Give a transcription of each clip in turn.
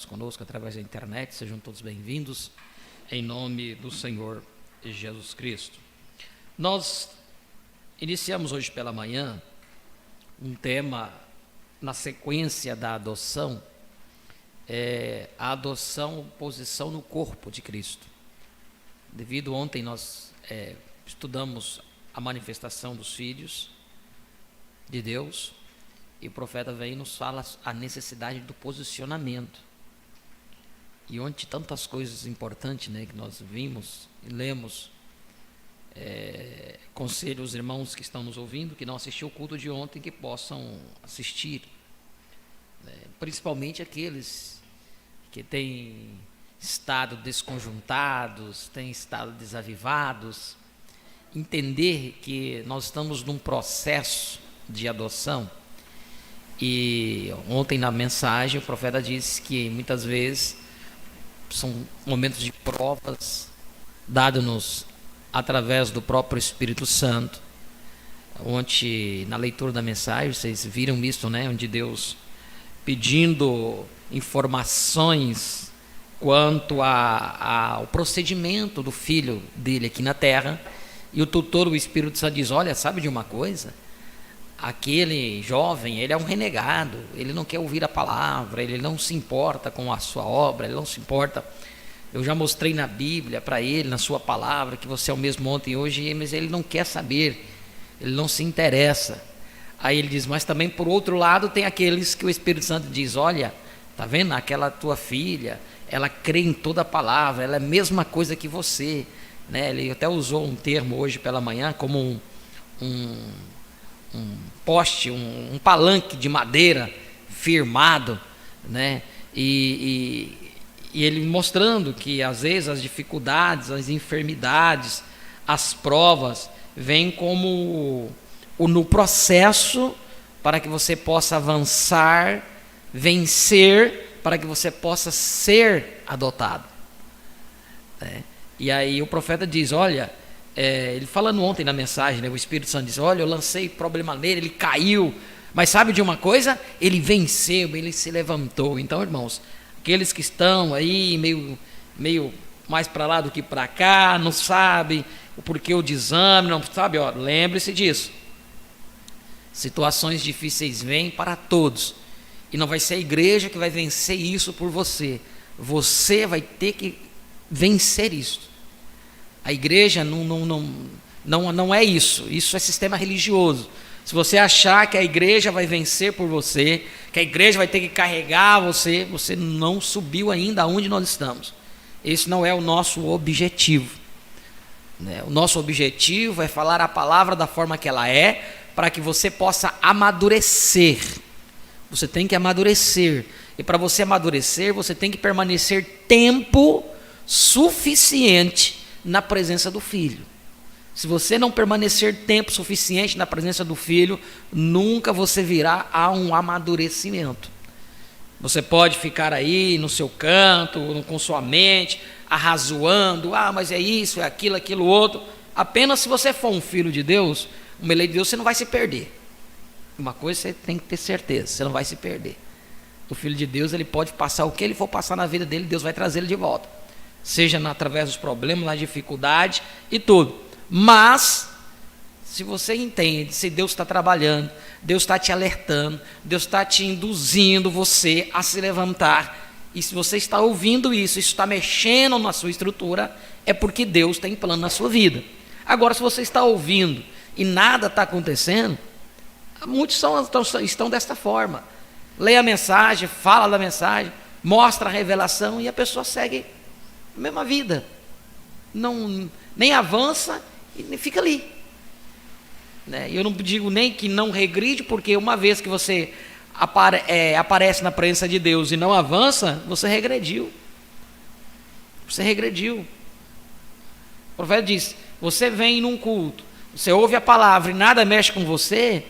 Conosco através da internet, sejam todos bem-vindos, em nome do Senhor Jesus Cristo. Nós iniciamos hoje pela manhã um tema na sequência da adoção, a adoção, posição no corpo de Cristo. Devido ontem nós estudamos a manifestação dos filhos de Deus, e o profeta vem e nos fala a necessidade do posicionamento. E ontem tantas coisas importantes, que nós vimos e lemos. Conselho aos irmãos que estão nos ouvindo, que não assistiram o culto de ontem, que possam assistir. Principalmente aqueles que têm estado desconjuntados, têm estado desavivados. Entender que nós estamos num processo de adoção. E ontem na mensagem o profeta disse que muitas vezes são momentos de provas dados-nos através do próprio Espírito Santo. Ontem, na leitura da mensagem, vocês viram isso, onde Deus pedindo informações quanto ao procedimento do filho dele aqui na terra, e o tutor, o Espírito Santo, diz: olha, sabe de uma coisa? Aquele jovem, ele é um renegado, ele não quer ouvir a palavra, ele não se importa com a sua obra, ele não se importa. Eu já mostrei na Bíblia para ele, na sua palavra, que você é o mesmo ontem e hoje, mas ele não quer saber, ele não se interessa. Aí ele diz: mas também por outro lado tem aqueles que o Espírito Santo diz: olha, tá vendo aquela tua filha, ela crê em toda a palavra, ela é a mesma coisa que você, Ele até usou um termo hoje pela manhã como um poste, um palanque de madeira firmado, e ele mostrando que às vezes as dificuldades, as enfermidades, as provas vêm como no processo para que você possa avançar, vencer, para que você possa ser adotado. E aí o profeta diz: olha, ele falando ontem na mensagem, o Espírito Santo diz: olha, eu lancei problema nele, ele caiu, mas sabe de uma coisa? Ele venceu, ele se levantou. Então, irmãos, aqueles que estão aí meio mais para lá do que para cá, não sabem o porquê o desânimo, não sabe, lembre-se disso. Situações difíceis vêm para todos, e não vai ser a igreja que vai vencer isso por você. Você vai ter que vencer isso. A igreja não é isso. Isso é sistema religioso. Se você achar que a igreja vai vencer por você, que a igreja vai ter que carregar você, você não subiu ainda aonde nós estamos. Esse não é o nosso objetivo. O nosso objetivo é falar a palavra da forma que ela é, para que você possa amadurecer. Você tem que amadurecer. E para você amadurecer, você tem que permanecer tempo suficiente na presença do Filho. Se você não permanecer tempo suficiente na presença do Filho, nunca você virá a um amadurecimento. Você pode ficar aí no seu canto, com sua mente, arrazoando: mas é isso, é aquilo outro. Apenas se você for um filho de Deus, um eleito de Deus, você não vai se perder. Uma coisa você tem que ter certeza: você não vai se perder. O filho de Deus, ele pode passar o que ele for passar na vida dele, Deus vai trazer ele de volta. Seja através dos problemas, da dificuldade e tudo. Mas, se você entende, se Deus está trabalhando, Deus está te alertando, Deus está te induzindo você a se levantar, e se você está ouvindo isso está mexendo na sua estrutura, é porque Deus tem plano na sua vida. Agora, se você está ouvindo e nada está acontecendo, muitos estão desta forma. Lê a mensagem, fala da mensagem, mostra a revelação, e a pessoa segue a mesma vida, nem avança e fica ali. Eu não digo nem que não regride, porque uma vez que você aparece na presença de Deus e não avança, você regrediu. O profeta diz: você vem num culto, você ouve a palavra e nada mexe com você,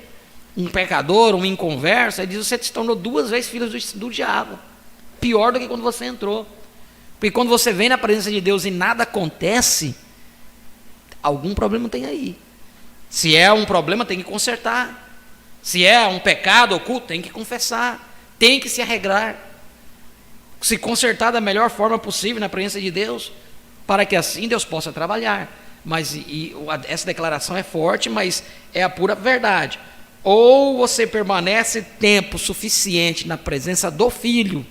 um pecador, um inconverso, ele diz: você se tornou 2 vezes filho do diabo, pior do que quando você entrou. Porque quando você vem na presença de Deus e nada acontece, algum problema tem aí. Se é um problema, tem que consertar. Se é um pecado oculto, tem que confessar, tem que se arreglar. se consertar da melhor forma possível na presença de Deus, para que assim Deus possa trabalhar. Mas essa declaração é forte, mas é a pura verdade. Ou você permanece tempo suficiente na presença do Filho,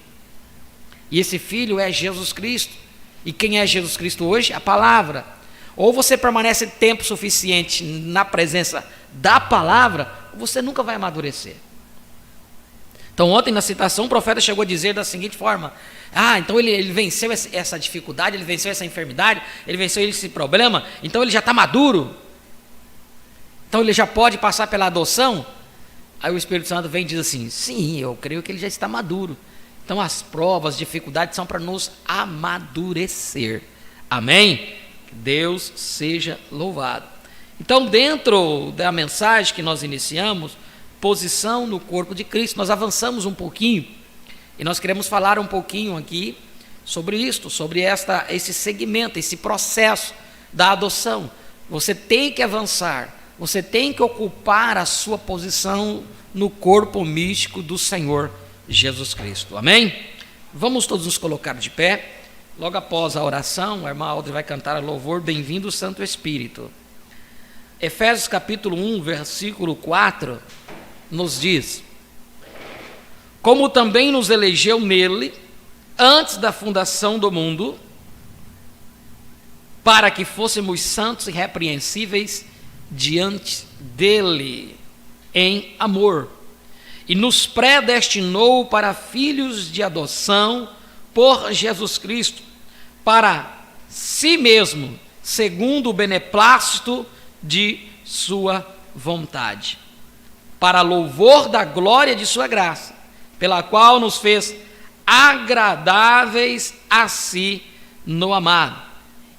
e esse Filho é Jesus Cristo. E quem é Jesus Cristo hoje? A palavra. Ou você permanece tempo suficiente na presença da palavra, você nunca vai amadurecer. Então ontem na citação o profeta chegou a dizer da seguinte forma: então ele venceu essa dificuldade, ele venceu essa enfermidade, ele venceu esse problema, então ele já está maduro, então ele já pode passar pela adoção. Aí o Espírito Santo vem e diz assim: sim, eu creio que ele já está maduro. Então as provas, as dificuldades são para nos amadurecer. Amém? Que Deus seja louvado. Então, dentro da mensagem que nós iniciamos, posição no corpo de Cristo, nós avançamos um pouquinho e nós queremos falar um pouquinho aqui sobre isto, sobre esse segmento, esse processo da adoção. Você tem que avançar, você tem que ocupar a sua posição no corpo místico do Senhor Jesus Cristo. Amém? Vamos todos nos colocar de pé. Logo após a oração, a irmã Audrey vai cantar a louvor Bem-vindo Santo Espírito. Efésios capítulo 1, versículo 4, nos diz: como também nos elegeu nele, antes da fundação do mundo, para que fôssemos santos e irrepreensíveis diante dele, em amor, e nos predestinou para filhos de adoção por Jesus Cristo, para si mesmo, segundo o beneplácito de sua vontade, para louvor da glória de sua graça, pela qual nos fez agradáveis a si no amado,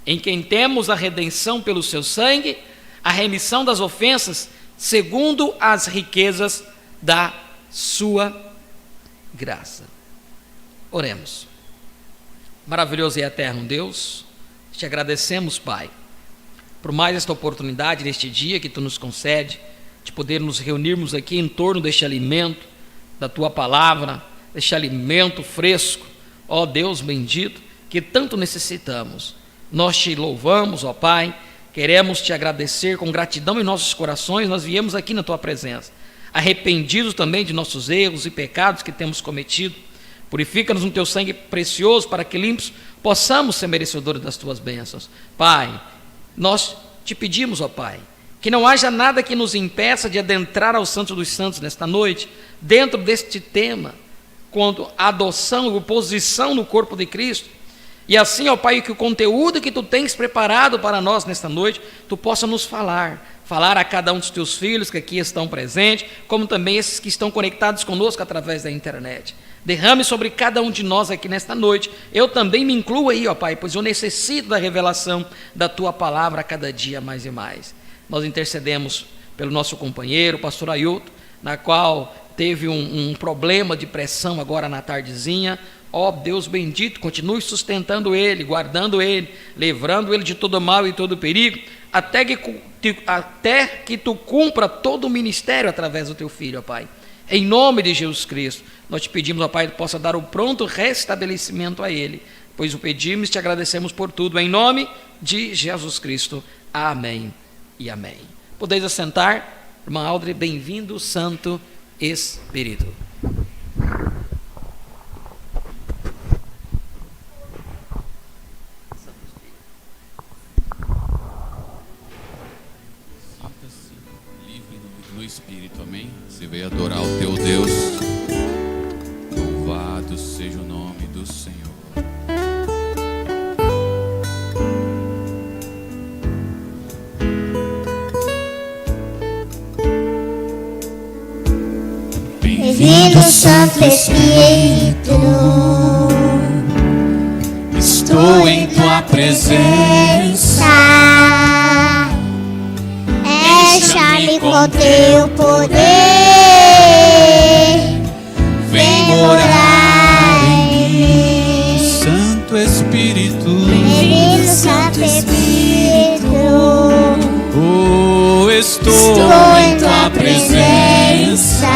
em quem temos a redenção pelo seu sangue, a remissão das ofensas, segundo as riquezas da sua graça. Oremos. Maravilhoso e eterno Deus, te agradecemos, Pai, por mais esta oportunidade neste dia que tu nos concede, de poder nos reunirmos aqui em torno deste alimento, da tua palavra, deste alimento fresco, ó Deus bendito, que tanto necessitamos. Nós te louvamos, ó Pai, queremos te agradecer com gratidão em nossos corações. Nós viemos aqui na tua presença, arrependidos também de nossos erros e pecados que temos cometido. Purifica-nos no teu sangue precioso, para que limpos possamos ser merecedores das tuas bênçãos. Pai, nós te pedimos, ó Pai, que não haja nada que nos impeça de adentrar ao Santo dos Santos nesta noite, dentro deste tema, quanto à adoção e posição no corpo de Cristo. E assim, ó Pai, que o conteúdo que tu tens preparado para nós nesta noite, tu possa nos falar a cada um dos teus filhos que aqui estão presentes, como também esses que estão conectados conosco através da internet. Derrame sobre cada um de nós aqui nesta noite. Eu também me incluo aí, ó Pai, pois eu necessito da revelação da tua palavra a cada dia mais e mais. Nós intercedemos pelo nosso companheiro, o pastor Ailton, na qual teve um problema de pressão agora na tardezinha. Ó Deus bendito, continue sustentando ele, guardando ele, livrando ele de todo mal e todo perigo, até que tu cumpra todo o ministério através do teu filho, ó Pai. Em nome de Jesus Cristo, nós te pedimos, ó Pai, que possa dar o pronto restabelecimento a ele, pois o pedimos e te agradecemos por tudo, em nome de Jesus Cristo. Amém e amém. Podeis assentar, irmã Audrey, bem-vindo, Santo Espírito. Espírito, amém? Você veio adorar o teu Deus. Louvado seja o nome do Senhor. Bem-vindo, Santo Espírito. Estou em tua presença. Encha-me com teu poder, vem morar em mim. Santo Espírito, Bem-vindo, Santo Espírito. oh, estou em tua presença.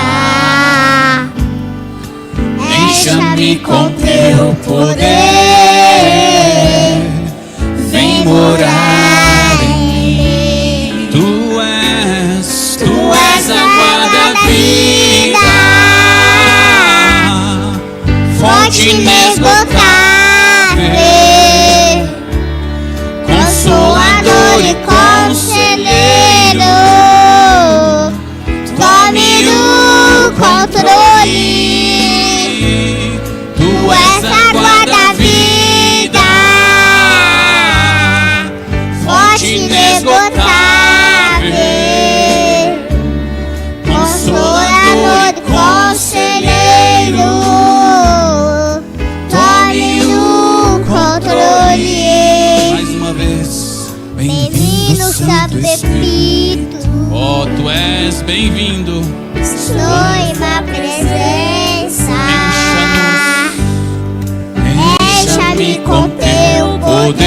Encha-me com teu poder, Consolador e conselheiro, tome o controle. Tu és a água da vida, fonte inesgotável. Consolador e conselheiro, tome o controle. Mais uma vez, Bem-vindo, Santo Espírito. Oh, tu és bem-vindo. Estou em tua presença. Encha-me com teu poder.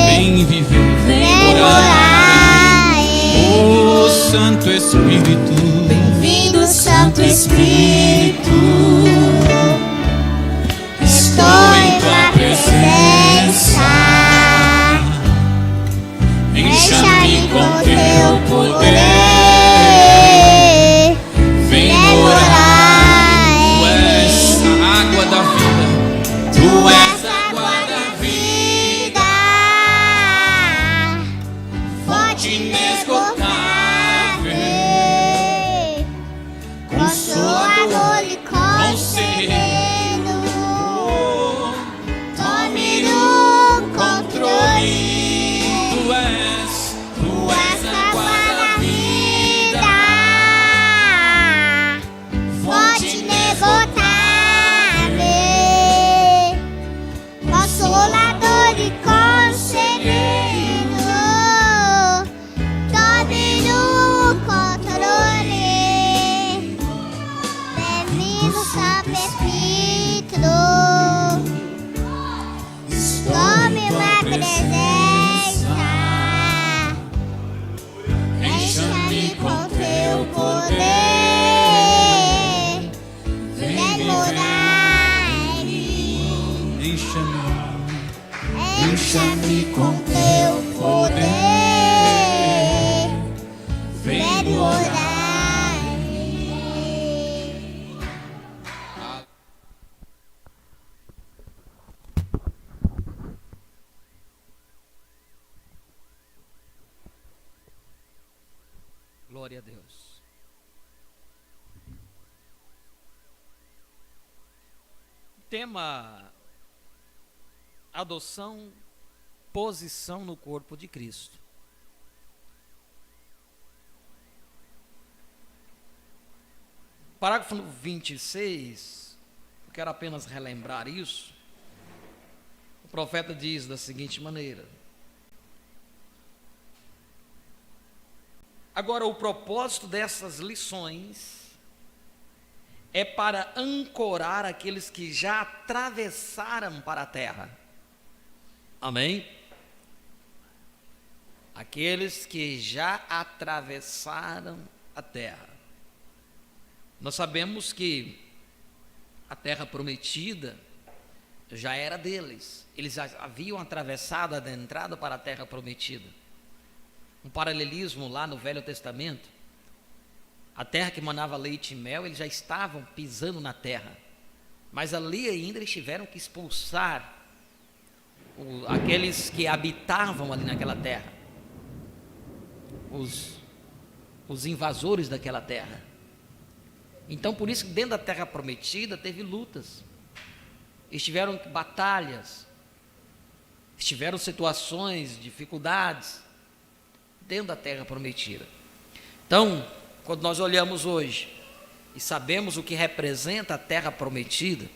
Vem viver, Vem morar. morar em Oh, Santo Espírito. Bem-vindo, Santo Espírito. Estou em tua presença. Encha-me com teu poder. Vem morar. Tu és a água da vida. Tu és a água da vida. Fonte inesgotável. Consolador e conselheiro, tome o controle. Tu és a água da vida. Fonte inesgotável. Consolador e conselheiro, tome o controle. Bem-vindo, Santo Espírito. Tome uma presença. Encha-me com teu poder. Vem morar em mim. Encha-me com teu poder. Vem morar em mim. Glória a Deus. Tema: adoção, posição no corpo de Cristo. Parágrafo 26, eu quero apenas relembrar isso. O profeta diz da seguinte maneira: agora, o propósito dessas lições é para ancorar aqueles que já atravessaram para a terra. Amém? Aqueles que já atravessaram a terra. Nós sabemos que a terra prometida já era deles. Eles já haviam atravessado, adentrado para a terra prometida. Um paralelismo lá no Velho Testamento, a terra que manava leite e mel, eles já estavam pisando na terra, mas ali ainda eles tiveram que expulsar aqueles que habitavam ali naquela terra, os invasores daquela terra. Então, por isso que dentro da terra prometida teve lutas, estiveram batalhas, estiveram situações, dificuldades dentro da terra prometida. Então, quando nós olhamos hoje e sabemos o que representa a terra prometida,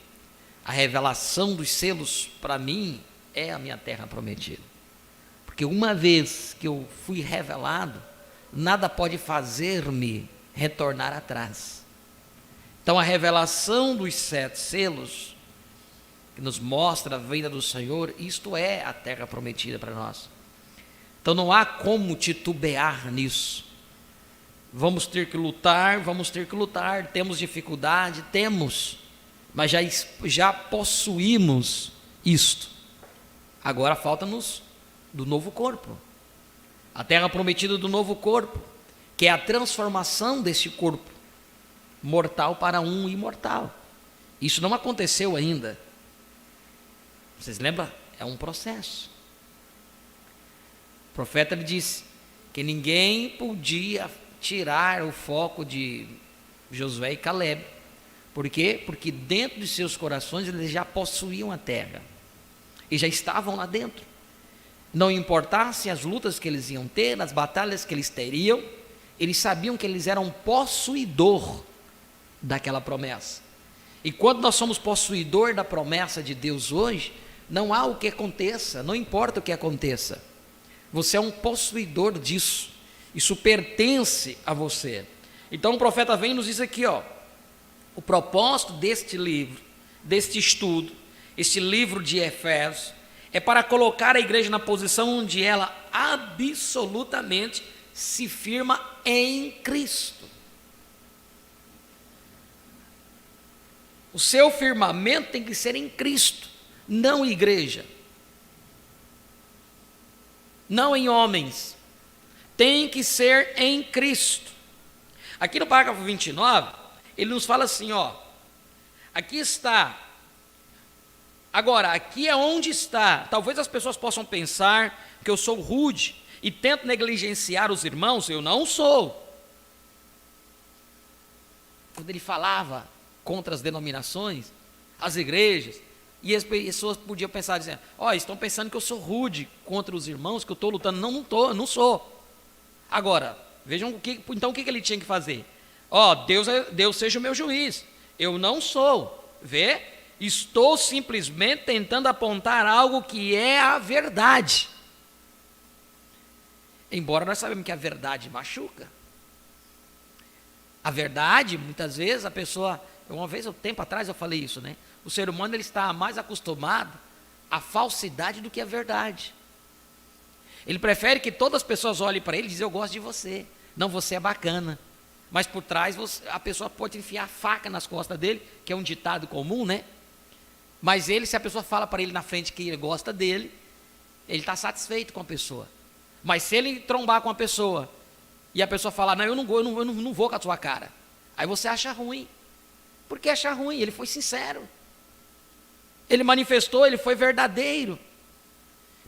a revelação dos selos para mim é a minha terra prometida. Porque uma vez que eu fui revelado, nada pode fazer-me retornar atrás. Então a revelação dos 7 selos, que nos mostra a vinda do Senhor, isto é a terra prometida para nós. Então não há como titubear nisso. Vamos ter que lutar, temos dificuldade, mas já possuímos isto. Agora falta-nos do novo corpo, a terra prometida do novo corpo, que é a transformação deste corpo mortal para um imortal. Isso não aconteceu ainda. Vocês lembram? É um processo. O profeta lhe disse que ninguém podia tirar o foco de Josué e Caleb. Por quê? Porque dentro de seus corações eles já possuíam a terra. E já estavam lá dentro. Não importasse as lutas que eles iam ter, as batalhas que eles teriam, eles sabiam que eles eram possuidor daquela promessa. E quando nós somos possuidor da promessa de Deus hoje, não há o que aconteça, não importa o que aconteça. Você é um possuidor disso. Isso pertence a você. Então o profeta vem e nos diz aqui, ó, o propósito deste livro, deste estudo, este livro de Efésios, é para colocar a igreja na posição onde ela absolutamente se firma em Cristo. O seu firmamento tem que ser em Cristo, não igreja, não em homens, tem que ser em Cristo. Aqui no parágrafo 29, ele nos fala assim, ó, aqui está, agora, aqui é onde está, talvez as pessoas possam pensar que eu sou rude e tento negligenciar os irmãos, eu não sou. Quando ele falava contra as denominações, as igrejas, e as pessoas podiam pensar, dizendo, ó, estão pensando que eu sou rude contra os irmãos, que eu estou lutando. Não, não estou, não sou. Agora, vejam então o que ele tinha que fazer. Ó, Deus seja o meu juiz, eu não sou, vê? Estou simplesmente tentando apontar algo que é a verdade. Embora nós sabemos que a verdade machuca. A verdade, muitas vezes, a pessoa... Uma vez, um tempo atrás, eu falei isso, né? O ser humano ele está mais acostumado à falsidade do que à verdade. Ele prefere que todas as pessoas olhem para ele e dizem, eu gosto de você. Não, você é bacana. Mas por trás, a pessoa pode enfiar a faca nas costas dele, que é um ditado comum, né? Mas ele, se a pessoa fala para ele na frente que ele gosta dele, ele está satisfeito com a pessoa. Mas se ele trombar com a pessoa e a pessoa falar, não, eu não vou com a sua cara, aí você acha ruim. Por que achar ruim? Ele foi sincero, ele manifestou, ele foi verdadeiro.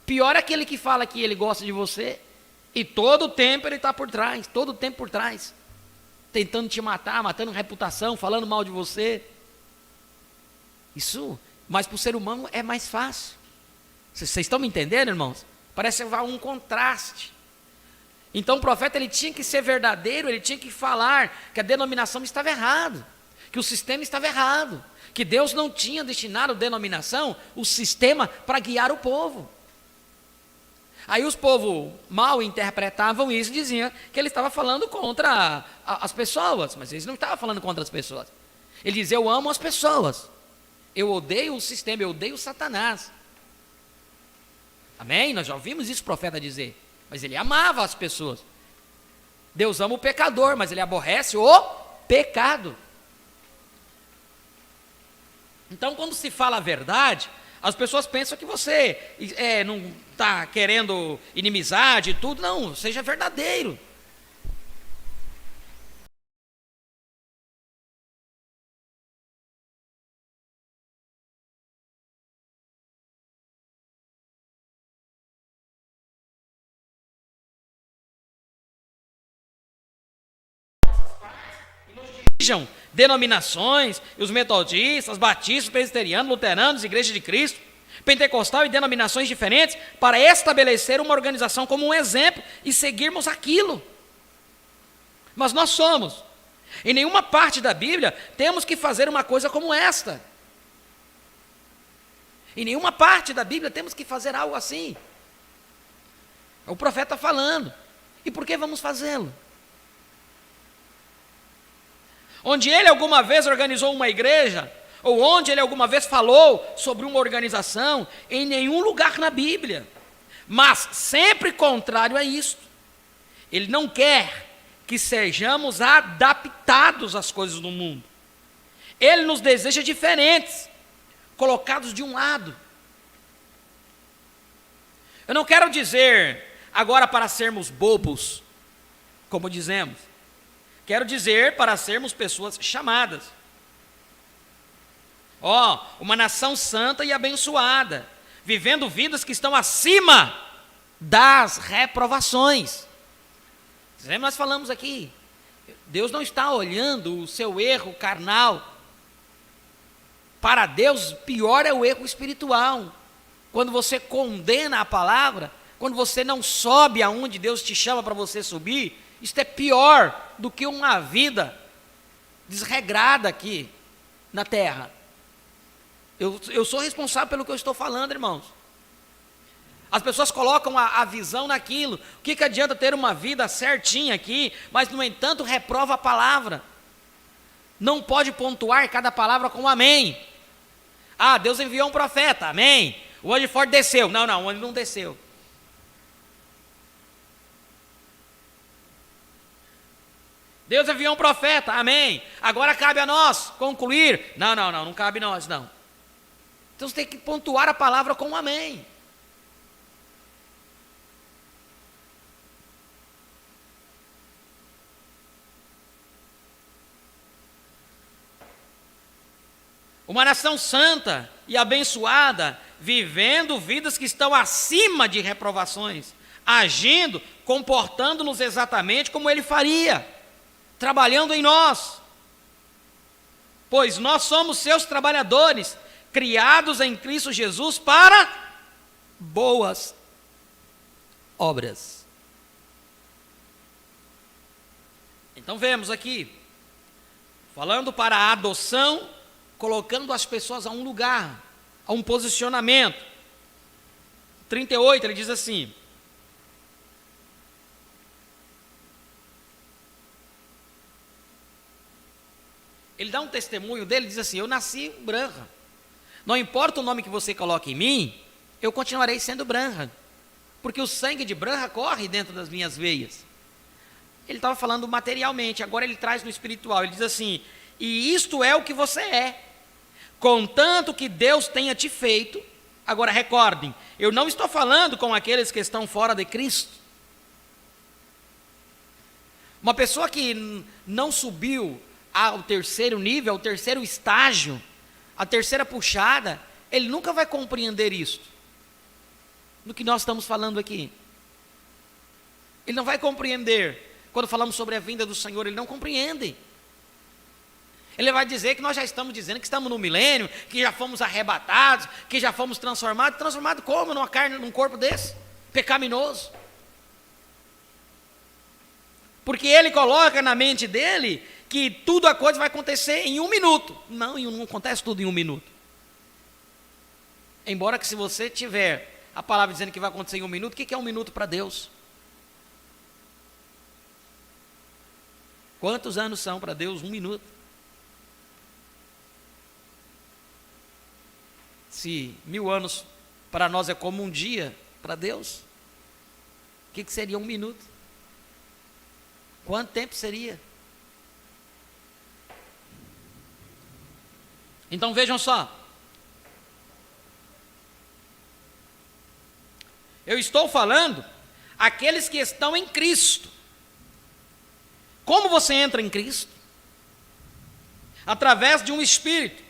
Pior é aquele que fala que ele gosta de você e todo o tempo ele está por trás, todo o tempo por trás, tentando te matar, matando reputação, falando mal de você. Isso, mas para o ser humano é mais fácil. Vocês estão me entendendo, irmãos? Parece um contraste. Então o profeta ele tinha que ser verdadeiro, ele tinha que falar que a denominação estava errada, que o sistema estava errado, que Deus não tinha destinado a denominação, o sistema, para guiar o povo. Aí os povos mal interpretavam isso e diziam que ele estava falando contra as pessoas, mas ele não estava falando contra as pessoas. Ele dizia, eu amo as pessoas, eu odeio o sistema, eu odeio Satanás. Amém? Nós já ouvimos isso o profeta dizer, mas ele amava as pessoas. Deus ama o pecador, mas ele aborrece o pecado. Então, quando se fala a verdade, as pessoas pensam que você não está querendo inimizade e tudo. Não, seja verdadeiro. Denominações, os metodistas, batistas, presbiterianos, luteranos, igreja de Cristo, pentecostal e denominações diferentes, para estabelecer uma organização como um exemplo e seguirmos aquilo. Mas nós somos. Em nenhuma parte da Bíblia temos que fazer uma coisa como esta. Em nenhuma parte da Bíblia temos que fazer algo assim. O profeta está falando. E por que vamos fazê-lo? Onde ele alguma vez organizou uma igreja, ou onde ele alguma vez falou sobre uma organização, em nenhum lugar na Bíblia. Mas sempre contrário a isso. Ele não quer que sejamos adaptados às coisas do mundo. Ele nos deseja diferentes, colocados de um lado. Eu não quero dizer agora para sermos bobos, como dizemos. Quero dizer para sermos pessoas chamadas. Uma nação santa e abençoada, vivendo vidas que estão acima das reprovações. Nós falamos aqui, Deus não está olhando o seu erro carnal. Para Deus, pior é o erro espiritual. Quando você condena a palavra, quando você não sobe aonde Deus te chama para você subir, isso é pior do que uma vida desregrada aqui na terra. Eu sou responsável pelo que eu estou falando, irmãos. As pessoas colocam a visão naquilo. O que adianta ter uma vida certinha aqui, mas no entanto reprova a palavra? Não pode pontuar cada palavra com amém. Deus enviou um profeta, amém. O anjo forte desceu. Não, o anjo não desceu. Deus enviou um profeta, amém. Agora cabe a nós concluir. Não cabe a nós, não. Então você tem que pontuar a palavra com um amém. Uma nação santa e abençoada, vivendo vidas que estão acima de reprovações, agindo, comportando-nos exatamente como Ele faria, trabalhando em nós. Pois nós somos seus trabalhadores, criados em Cristo Jesus para boas obras. Então vemos aqui, falando para a adoção, colocando as pessoas a um lugar, a um posicionamento. 38, ele diz assim: ele dá um testemunho dele, diz assim: eu nasci branca. Não importa o nome que você coloque em mim, eu continuarei sendo branca, porque o sangue de branca corre dentro das minhas veias. Ele estava falando materialmente, agora ele traz no espiritual. Ele diz assim: e isto é o que você é, contanto que Deus tenha te feito. Agora recordem, eu não estou falando com aqueles que estão fora de Cristo. Uma pessoa que não subiu ao terceiro nível, ao terceiro estágio, a terceira puxada, ele nunca vai compreender isso, do que nós estamos falando aqui. Ele não vai compreender. Quando falamos sobre a vinda do Senhor, ele não compreende. Ele vai dizer que nós já estamos dizendo que estamos no milênio, que já fomos arrebatados, que já fomos transformados. Transformado como? Numa carne, num corpo desse? Pecaminoso. Porque ele coloca na mente dele que tudo a coisa vai acontecer em 1 minuto. Não acontece tudo em 1 minuto. Embora que se você tiver a palavra dizendo que vai acontecer em 1 minuto, o que é 1 minuto para Deus? Quantos anos são para Deus 1 minuto? Se 1000 anos para nós é como um dia, para Deus, o que seria 1 minuto? Quanto tempo seria? Então vejam só. Eu estou falando aqueles que estão em Cristo. Como você entra em Cristo? Através de um Espírito.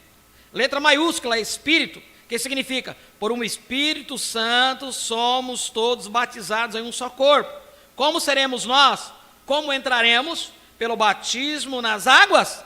Letra maiúscula, Espírito, que significa, por um Espírito Santo somos todos batizados em um só corpo. Como seremos nós? Como entraremos? Pelo batismo nas águas